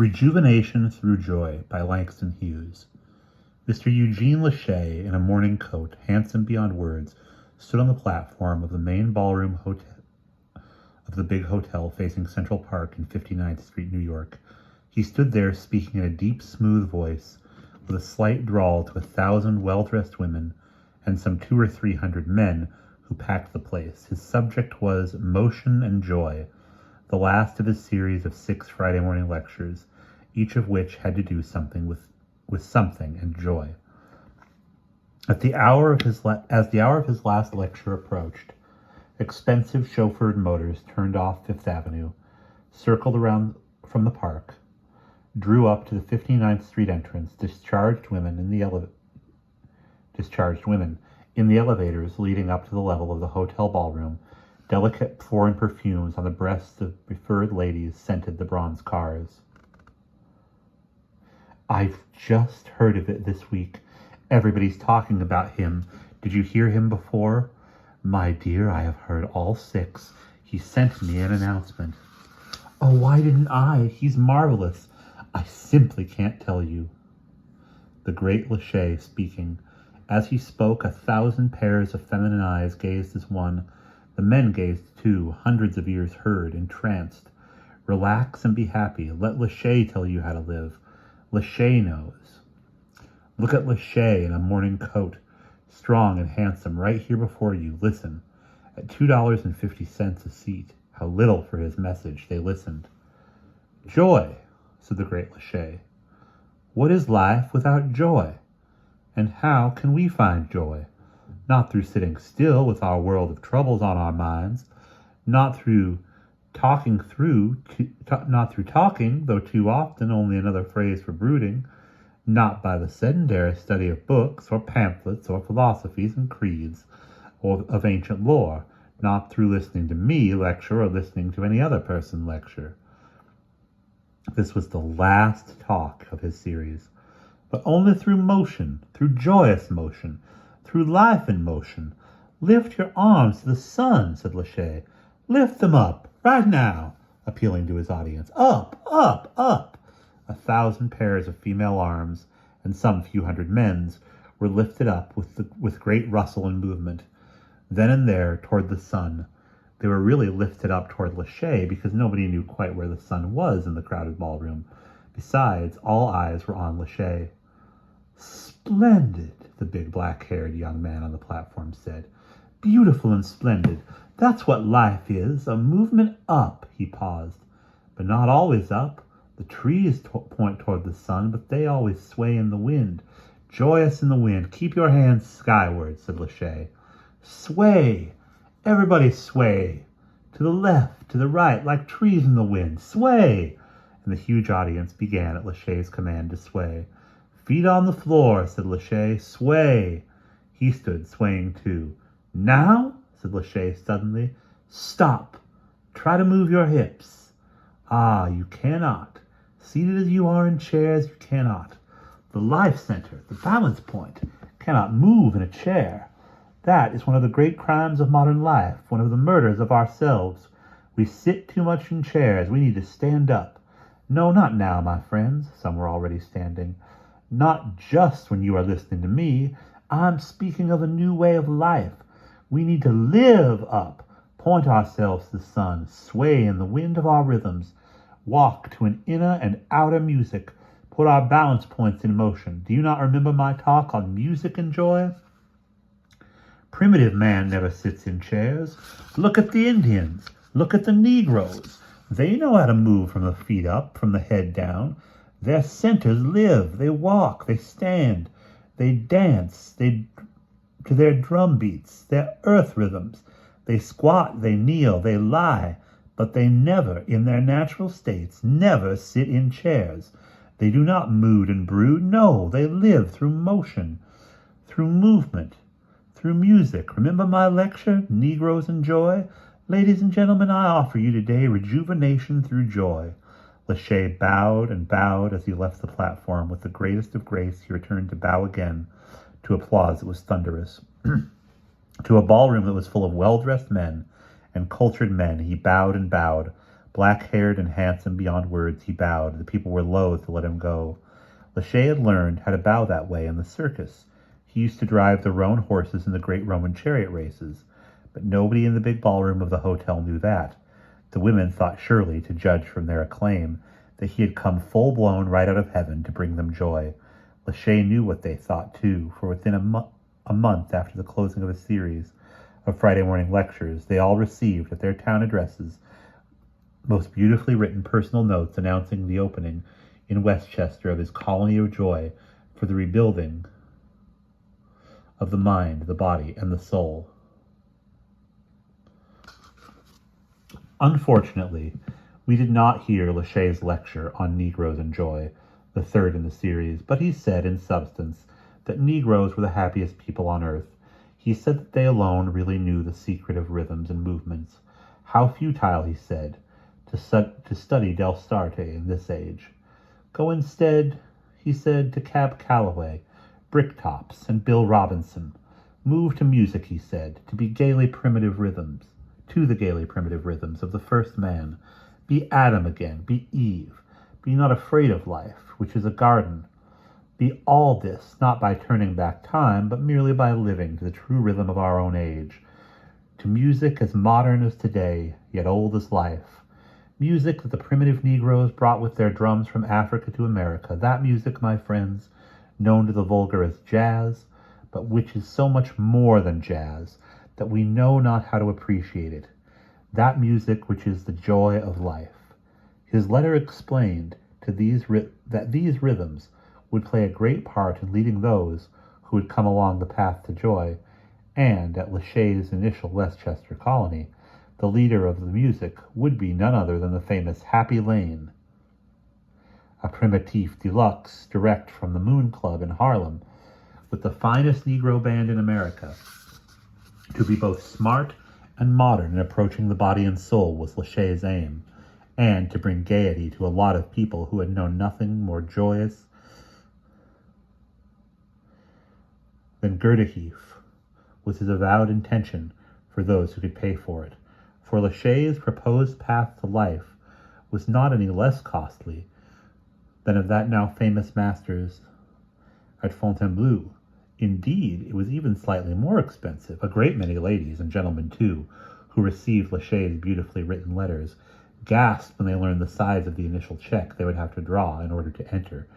Rejuvenation Through Joy by Langston Hughes. Mr. Eugene Lachey, in a morning coat, handsome beyond words, stood on the platform of the main ballroom hotel of the big hotel facing Central Park in 59th Street, New York. He stood there speaking in a deep, smooth voice, with a slight drawl to 1,000 well-dressed women and some 200 or 300 men who packed the place. His subject was Motion and Joy, the last of his series of 6 Friday morning lectures, each of which had to do something with something and joy. As the hour of his last lecture approached, expensive chauffeured motors turned off Fifth Avenue, circled around from the park, drew up to the 59th Street entrance, discharged women in the elevators leading up to the level of the hotel ballroom. Delicate foreign perfumes on the breasts of preferred ladies scented the bronze cars. "I've just heard of it this week. Everybody's talking about him. Did you hear him before?" "My dear, I have heard all 6. He sent me an announcement." "Oh, why didn't I? He's marvelous. I simply can't tell you." The great Lachey speaking. As he spoke, 1,000 pairs of feminine eyes gazed as one. The men gazed too, hundreds of ears heard, entranced. Relax and be happy. Let Lachey tell you how to live. Lachey knows. Look at Lachey in a morning coat, strong and handsome, right here before you. Listen. At $2.50 a seat. How little for his message. They listened. "Joy," said the great Lachey. "What is life without joy? And how can we find joy? Not through sitting still with our world of troubles on our minds, not through talking, though too often only another phrase for brooding, not by the sedentary study of books or pamphlets or philosophies and creeds or of ancient lore, not through listening to me lecture or listening to any other person lecture." This was the last talk of his series. "But only through motion, through joyous motion, through life in motion. Lift your arms to the sun," said Lachey. "Lift them up, right now," appealing to his audience. "Up, up, up." 1,000 pairs of female arms, and some few hundred men's, were lifted up with great rustle and movement. Then and there, toward the sun. They were really lifted up toward Lachey because nobody knew quite where the sun was in the crowded ballroom. Besides, all eyes were on Lachey. "Splendid," the big black-haired young man on the platform said. "Beautiful and splendid. That's what life is, a movement up." He paused. "But not always up. The trees point toward the sun, but they always sway in the wind. Joyous in the wind. Keep your hands skyward," said Lachey. "Sway. Everybody sway. To the left, to the right, like trees in the wind. Sway." And the huge audience began at Lachey's command to sway. "Feet on the floor," said Lachey. "Sway." He stood swaying too. "Now," said Lachey suddenly. "Stop. Try to move your hips." "Ah, you cannot. Seated as you are in chairs, you cannot. The life center, the balance point, cannot move in a chair. That is one of the great crimes of modern life, one of the murders of ourselves. We sit too much in chairs. We need to stand up. No, not now, my friends." Some were already standing. "Not just when you are listening to me. I'm speaking of a new way of life. We need to live up, point ourselves to the sun, sway in the wind of our rhythms, walk to an inner and outer music, put our balance points in motion. Do you not remember my talk on music and joy? Primitive man never sits in chairs. Look at the Indians. Look at the Negroes. They know how to move from the feet up, from the head down. Their centers live. They walk. They stand. They dance. To their drum beats, their earth rhythms. They squat. They kneel. They lie. But they never, in their natural states, never sit in chairs. They do not mood and brood. No, they live through motion, through movement, through music. Remember my lecture, Negroes and Joy? Ladies and gentlemen, I offer you today Rejuvenation Through Joy." Lachey bowed and bowed as he left the platform. With the greatest of grace, he returned to bow again, to applause that was thunderous. To a ballroom that was full of well-dressed men and cultured men, he bowed and bowed, Black-haired and handsome beyond words, he bowed. The people were loath to let him go. Lachey had learned how to bow that way in the circus. He used to drive the roan horses in the great Roman chariot races, but nobody in the big ballroom of the hotel knew that. The women thought surely, to judge from their acclaim, that he had come full-blown right out of heaven to bring them joy. Lachey knew what they thought, too, for within a month after the closing of a series of Friday morning lectures, they all received at their town addresses most beautifully written personal notes announcing the opening in Westchester of his colony of joy for the rebuilding of the mind, the body, and the soul. Unfortunately, we did not hear Lachey's lecture on Negroes and Joy, the third in the series, but he said, in substance, that Negroes were the happiest people on earth. He said that they alone really knew the secret of rhythms and movements. How futile, he said, to study Del Starte in this age. Go instead, he said, to Cab Calloway, Bricktops, and Bill Robinson. Move to music, he said, to the gaily primitive rhythms of the first man. Be Adam again, be Eve. Be not afraid of life, which is a garden. Be all this, not by turning back time, but merely by living to the true rhythm of our own age. To music as modern as today, yet old as life. Music that the primitive Negroes brought with their drums from Africa to America. That music, my friends, known to the vulgar as jazz, but which is so much more than jazz, that we know not how to appreciate it. That music which is the joy of life. His letter explained that these rhythms would play a great part in leading those who would come along the path to joy, and at Lachey's initial Westchester colony, the leader of the music would be none other than the famous Happy Lane, a primitif deluxe direct from the Moon Club in Harlem, with the finest Negro band in America. To be both smart and modern in approaching the body and soul was Lachey's aim, and to bring gaiety to a lot of people who had known nothing more joyous than Gurdaheef was his avowed intention for those who could pay for it. For Lachey's proposed path to life was not any less costly than of that now famous master's at Fontainebleau. Indeed, it was even slightly more expensive. A great many ladies, and gentlemen too, who received Lachey's beautifully written letters, gasped when they learned the size of the initial check they would have to draw in order to enter,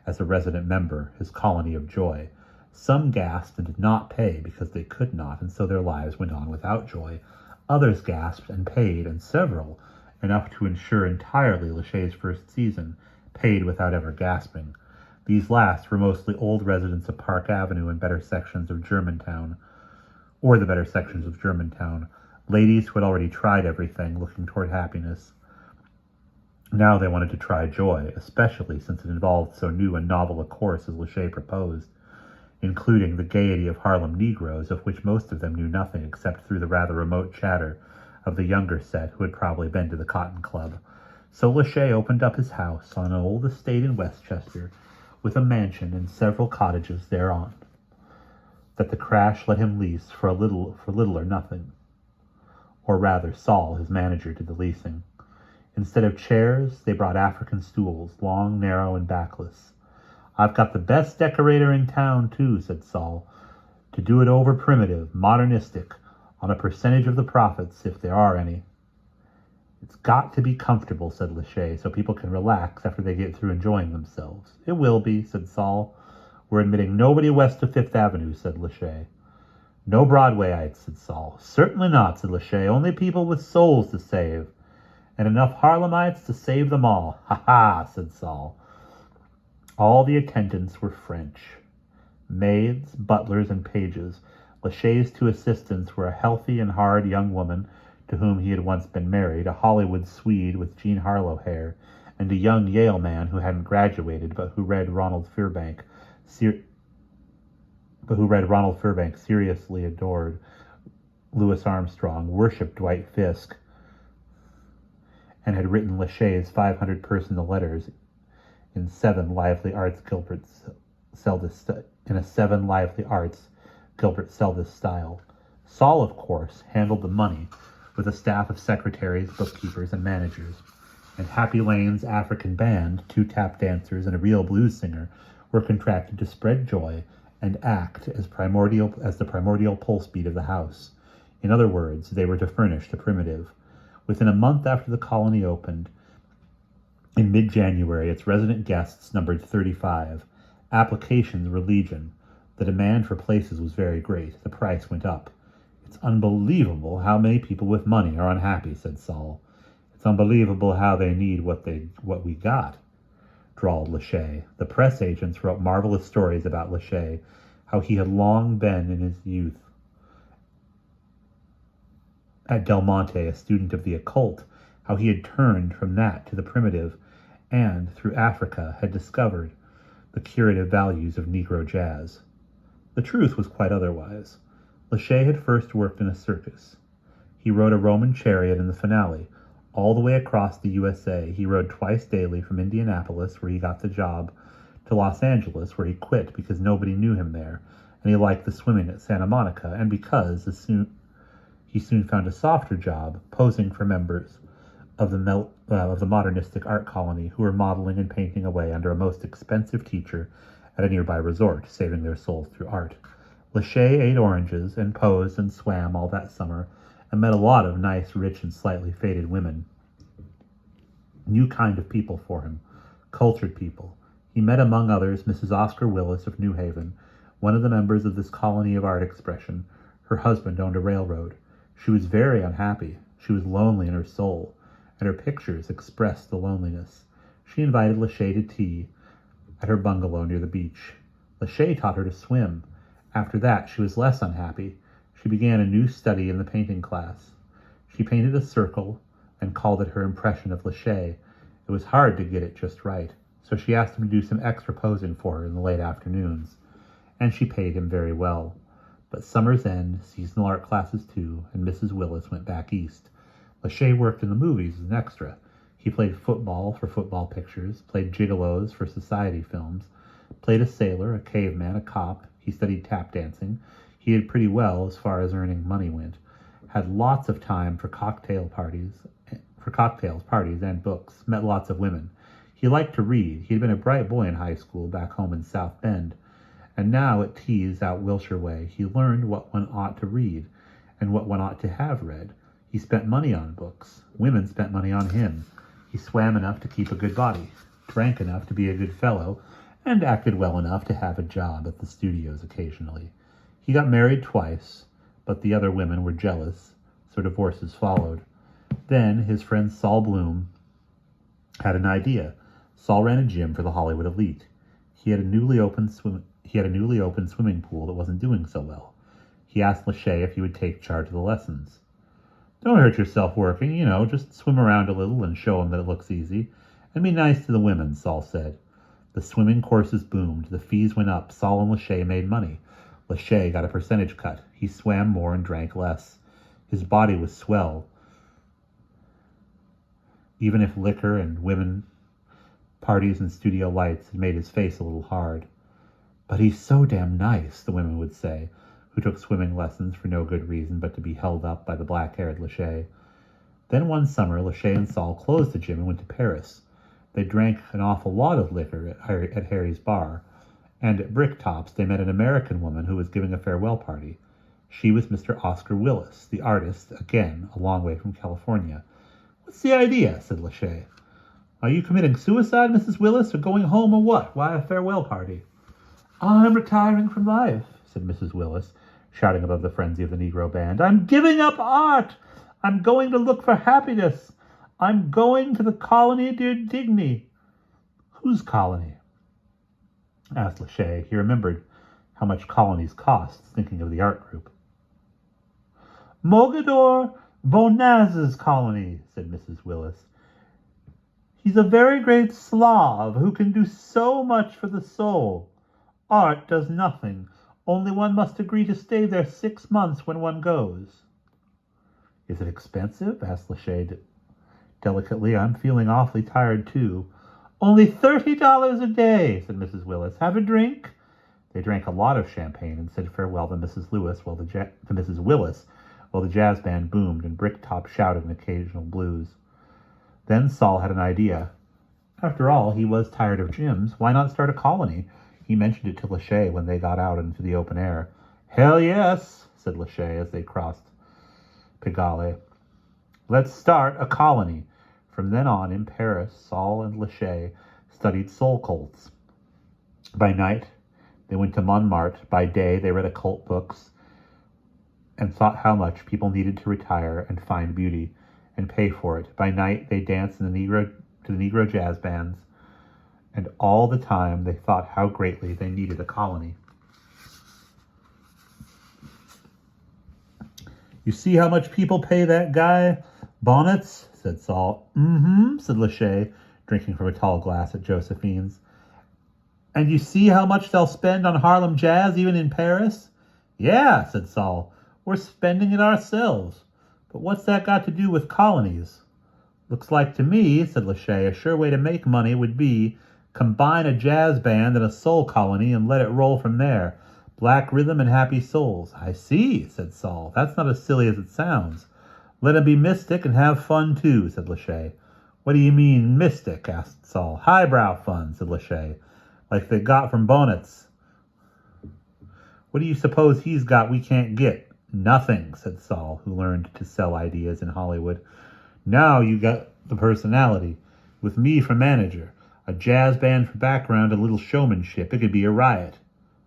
as a resident member, his colony of joy. Some gasped and did not pay because they could not, and so their lives went on without joy. Others gasped and paid, and several, enough to ensure entirely Lachey's first season, paid without ever gasping. These last were mostly old residents of Park Avenue and better sections of Germantown, ladies who had already tried everything, looking toward happiness. Now they wanted to try joy, especially since it involved so new and novel a course as Lachey proposed, including the gaiety of Harlem Negroes, of which most of them knew nothing except through the rather remote chatter of the younger set who had probably been to the Cotton Club. So Lachey opened up his house on an old estate in Westchester, with a mansion and several cottages thereon, that the crash let him lease for little or nothing. Or rather, Saul, his manager, did the leasing. Instead of chairs, they brought African stools, long, narrow, and backless. "I've got the best decorator in town, too," said Saul, "to do it over primitive, modernistic, on a percentage of the profits, if there are any." "It's got to be comfortable," said Lachey, "so people can relax after they get through enjoying themselves." "It will be," said Saul. "We're admitting nobody west of Fifth Avenue," said Lachey. "No Broadwayites," said Saul. "Certainly not," said Lachey. "Only people with souls to save. And enough Harlemites to save them all." "Ha ha," said Saul. All the attendants were French. Maids, butlers, and pages. Lachey's two assistants were a healthy and hard young woman to whom he had once been married, a Hollywood Swede with Jean Harlow hair, and a young Yale man who hadn't graduated but who read Ronald Fairbank seriously adored Louis Armstrong, worshipped Dwight Fisk, and had written Lachey's 500 personal letters in a 7 lively arts Gilbert Seldes style. Saul, of course, handled the money with a staff of secretaries, bookkeepers, and managers. and Happy Lane's African band, 2 tap dancers and a real blues singer, were contracted to spread joy and act as the primordial pulse beat of the house. In other words, they were to furnish the primitive. Within a month after the colony opened, in mid-January, its resident guests numbered 35. Applications were legion. The demand for places was very great. The price went up. "It's unbelievable how many people with money are unhappy," said Saul. "It's unbelievable how they need what we got," drawled Lachey. The press agents wrote marvelous stories about Lachey, how he had long been in his youth at Del Monte a student of the occult, how he had turned from that to the primitive, and, through Africa, had discovered the curative values of Negro jazz. The truth was quite otherwise. Lachey had first worked in a circus. He rode a Roman chariot in the finale. All the way across the USA, he rode twice daily from Indianapolis, where he got the job, to Los Angeles, where he quit because nobody knew him there, and he liked the swimming at Santa Monica, and because he soon found a softer job, posing for members of the modernistic art colony who were modeling and painting away under a most expensive teacher at a nearby resort, saving their souls through art. Lachey ate oranges and posed and swam all that summer and met a lot of nice, rich, and slightly faded women. New kind of people for him, cultured people. He met, among others, Mrs. Oscar Willis of New Haven, one of the members of this colony of art expression. Her husband owned a railroad. She was very unhappy. She was lonely in her soul, and her pictures expressed the loneliness. She invited Lachey to tea at her bungalow near the beach. Lachey taught her to swim. After that, she was less unhappy. She began a new study in the painting class. She painted a circle and called it her impression of Lachey. It was hard to get it just right, so she asked him to do some extra posing for her in the late afternoons, and she paid him very well. But summer's end, seasonal art classes too, and Mrs. Willis went back east. Lachey worked in the movies as an extra. He played football for football pictures, played gigolos for society films, played a sailor, a caveman, a cop. He studied tap dancing. He did pretty well as far as earning money went. Had lots of time for cocktails, parties, and books. Met lots of women. He liked to read. He had been a bright boy in high school back home in South Bend. And now at teas out Wilshire way, he learned what one ought to read and what one ought to have read. He spent money on books. Women spent money on him. He swam enough to keep a good body, drank enough to be a good fellow, and acted well enough to have a job at the studios occasionally. He got married twice, but the other women were jealous, so divorces followed. Then his friend Saul Bloom had an idea. Saul ran a gym for the Hollywood elite. He had a newly opened swimming pool that wasn't doing so well. He asked Lachey if he would take charge of the lessons. "Don't hurt yourself working, just swim around a little and show him that it looks easy. And be nice to the women," Saul said. The swimming courses boomed. The fees went up. Saul and Lachey made money. Lachey got a percentage cut. He swam more and drank less. His body was swell, even if liquor and women, parties and studio lights had made his face a little hard. "But he's so damn nice," the women would say, who took swimming lessons for no good reason but to be held up by the black-haired Lachey. Then one summer, Lachey and Saul closed the gym and went to Paris. They drank an awful lot of liquor at Harry's bar, and at Bricktop's they met an American woman who was giving a farewell party. She was Mr. Oscar Willis, the artist, again, a long way from California. "What's the idea?" said Lachey. "Are you committing suicide, Mrs. Willis, or going home, or what? Why a farewell party?" "I'm retiring from life," said Mrs. Willis, shouting above the frenzy of the Negro band. "I'm giving up art. I'm going to look for happiness. I'm going to the colony de Digny." "Whose colony?" asked Lachey. He remembered how much colonies cost, thinking of the art group. "Mogador Bonaz's colony," said Mrs. Willis. "He's a very great Slav who can do so much for the soul. Art does nothing. Only one must agree to stay there 6 months when one goes." "Is it expensive?" asked Lachey delicately. "I'm feeling awfully tired, too." "Only $30 a day," said Mrs. Willis. "Have a drink?" They drank a lot of champagne and said farewell to Mrs. Willis while the jazz band boomed and Bricktop shouted an occasional blues. Then Saul had an idea. After all, he was tired of gyms. Why not start a colony? He mentioned it to Lachey when they got out into the open air. Hell yes, said Lachey as they crossed Pigalle. Let's start a colony. From then on, in Paris, Saul and Lachey studied soul cults. By night, they went to Montmartre. By day, they read occult books and thought how much people needed to retire and find beauty and pay for it. By night, they danced in to the Negro jazz bands, and all the time they thought how greatly they needed a colony. You see how much people pay that guy? Bonnets, said Saul. Mm-hmm, said Lachey, drinking from a tall glass at Josephine's. And you see how much they'll spend on Harlem jazz, even in Paris? Yeah, said Saul. We're spending it ourselves. But what's that got to do with colonies? Looks like to me, said Lachey, a sure way to make money would be combine a jazz band and a soul colony and let it roll from there. Black rhythm and happy souls. I see, said Saul. That's not as silly as it sounds. Let 'em be mystic and have fun too, said Lachey. What do you mean, mystic? Asked Saul. Highbrow fun, said Lachey. Like they got from Bonnets. What do you suppose he's got we can't get? Nothing, said Saul, who learned to sell ideas in Hollywood. Now you got the personality. With me for manager, a jazz band for background, a little showmanship. It could be a riot.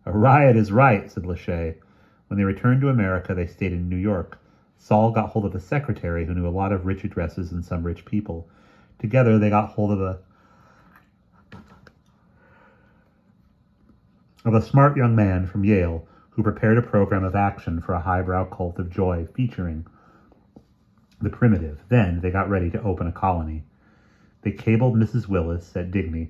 A riot is right, said Lachey. When they returned to America, they stayed in New York. Saul got hold of a secretary who knew a lot of rich addresses and some rich people. Together, they got hold of a smart young man from Yale who prepared a program of action for a highbrow cult of joy featuring the primitive. Then they got ready to open a colony. They cabled Mrs. Willis at Digny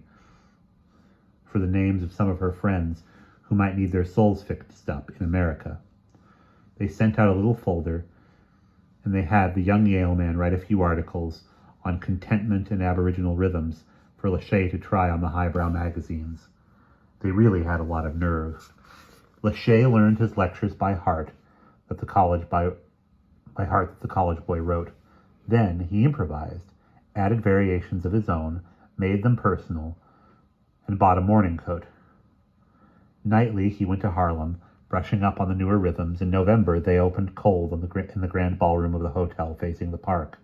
for the names of some of her friends who might need their souls fixed up in America. They sent out a little folder, and they had the young Yale man write a few articles on contentment and Aboriginal rhythms for Lachey to try on the highbrow magazines. They really had a lot of nerve. Lachey learned his lectures by heart that the college boy wrote. Then he improvised, added variations of his own, made them personal, and bought a morning coat. Nightly he went to Harlem, brushing up on the newer rhythms. In November they opened cold in the grand ballroom of the hotel facing the park.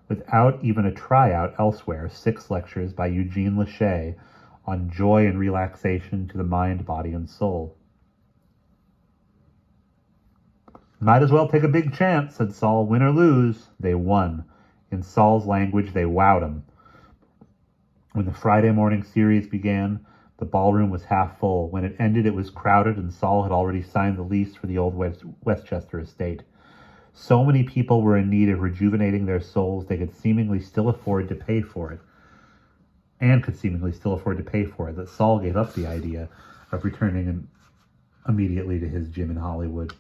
Without even a tryout elsewhere, 6 lectures by Eugene Lachey on joy and relaxation to the mind, body, and soul. Might as well take a big chance, said Saul. Win or lose. They won. In Saul's language, they wowed 'em. When the Friday morning series began, the ballroom was half full. When it ended, it was crowded, and Saul had already signed the lease for the old Westchester estate. So many people were in need of rejuvenating their souls, they could seemingly still afford to pay for it. That Saul gave up the idea of returning immediately to his gym in Hollywood.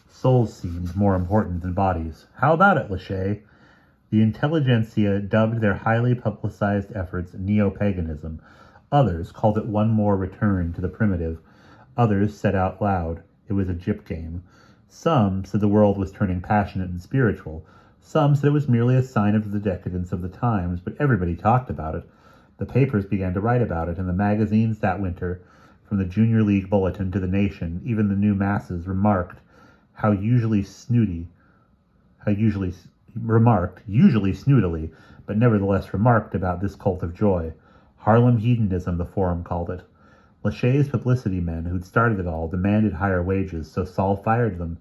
Souls seemed more important than bodies. How about it, Lachey? The intelligentsia dubbed their highly publicized efforts neo-paganism. Others called it one more return to the primitive. Others said out loud it was a gyp game. Some said the world was turning passionate and spiritual. Some said it was merely a sign of the decadence of the times, but everybody talked about it. The papers began to write about it, and the magazines that winter, from the Junior League Bulletin to the Nation, even the new masses remarked usually snootily, but nevertheless remarked about this cult of joy. Harlem hedonism, the forum called it. Lachey's publicity men, who'd started it all, demanded higher wages, so Saul fired them.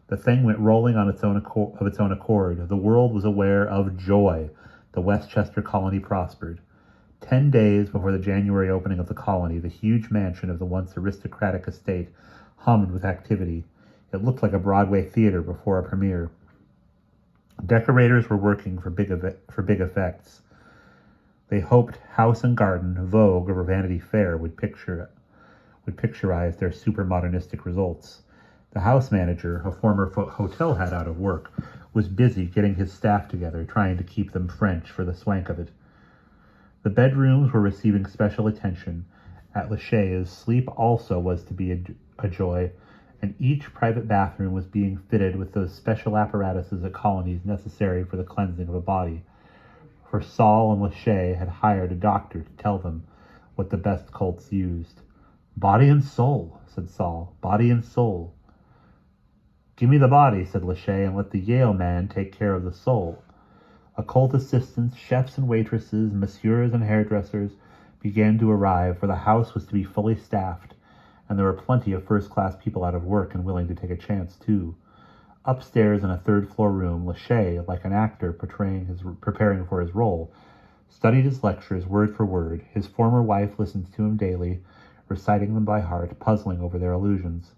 The thing went rolling on its own accord. The world was aware of joy. The Westchester colony prospered. 10 days before the January opening of the colony, the huge mansion of the once aristocratic estate hummed with activity. It looked like a Broadway theater before a premiere. Decorators were working for big effects. They hoped House and Garden, Vogue, or Vanity Fair would picturize their super-modernistic results. The house manager, a former hotel head out of work, was busy getting his staff together, trying to keep them French for the swank of it. The bedrooms were receiving special attention. At Lachey's, sleep also was to be a joy, and each private bathroom was being fitted with those special apparatuses at colonies necessary for the cleansing of a body. For Saul and Lachey had hired a doctor to tell them what the best cults used. "Body and soul," said Saul. "Body and soul." "Give me the body," said Lachey, "and let the Yale man take care of the soul." Occult assistants, chefs and waitresses, masseurs and hairdressers began to arrive, for the house was to be fully staffed, and there were plenty of first-class people out of work and willing to take a chance, too. Upstairs in a third-floor room, Lachey, like an actor preparing for his role, studied his lectures word for word. His former wife listened to him daily, reciting them by heart, puzzling over their allusions.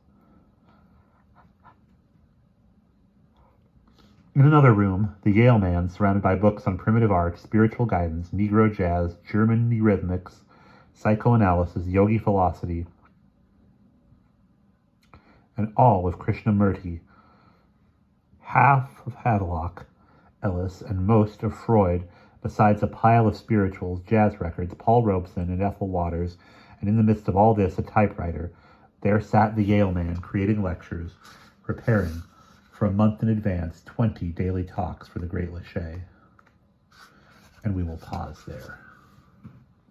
In another room, the Yale man, surrounded by books on primitive art, spiritual guidance, Negro jazz, German eurythmics, psychoanalysis, yogi philosophy, and all of Krishnamurti, half of Havelock Ellis, and most of Freud, besides a pile of spirituals, jazz records, Paul Robeson, and Ethel Waters, and in the midst of all this, a typewriter. There sat the Yale man, creating lectures, preparing for a month in advance 20 daily talks for the great Lachey. And we will pause there.